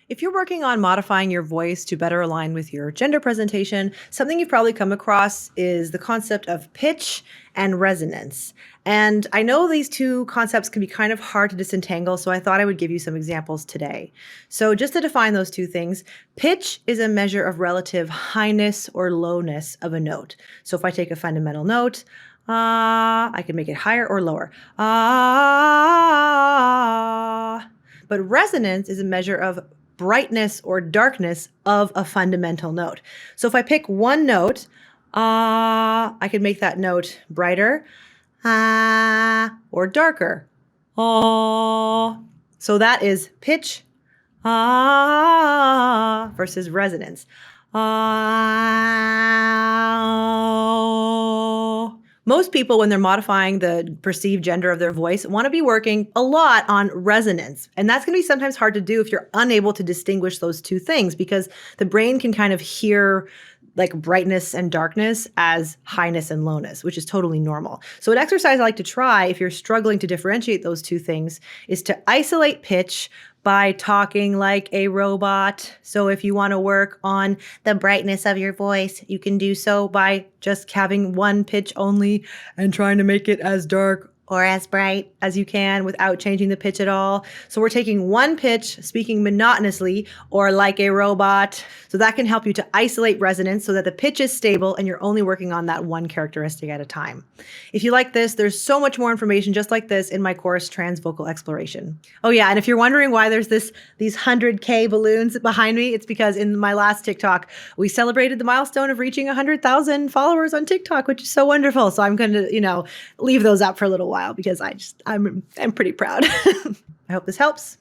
If you're working on modifying your voice to better align with your gender presentation, something you've probably come across is the concept of pitch and resonance. And I know these two concepts can be kind of hard to disentangle, so I thought I would give you some examples today. So just to define those two things, pitch is a measure of relative highness or lowness of a note. So if I take a fundamental note, I can make it higher or lower. But resonance is a measure of brightness or darkness of a fundamental note. So if I pick one note, I can make that note brighter or darker. So that is pitch versus resonance. Most people, when they're modifying the perceived gender of their voice, want to be working a lot on resonance. And that's going to be sometimes hard to do if you're unable to distinguish those two things, because the brain can kind of hear like brightness and darkness as highness and lowness, which is totally normal. So an exercise I like to try if you're struggling to differentiate those two things is to isolate pitch by talking like a robot. So if you want to work on the brightness of your voice, you can do so by just having one pitch only and trying to make it as dark or as bright as you can without changing the pitch at all. So we're taking one pitch, speaking monotonously or like a robot. So that can help you to isolate resonance so that the pitch is stable and you're only working on that one characteristic at a time. If you like this, there's so much more information just like this in my course, Transvocal Exploration. Oh yeah, and if you're wondering why there's these 100K balloons behind me, it's because in my last TikTok, we celebrated the milestone of reaching 100,000 followers on TikTok, which is so wonderful. So I'm going to, leave those up for a little while because I'm pretty proud. I hope this helps.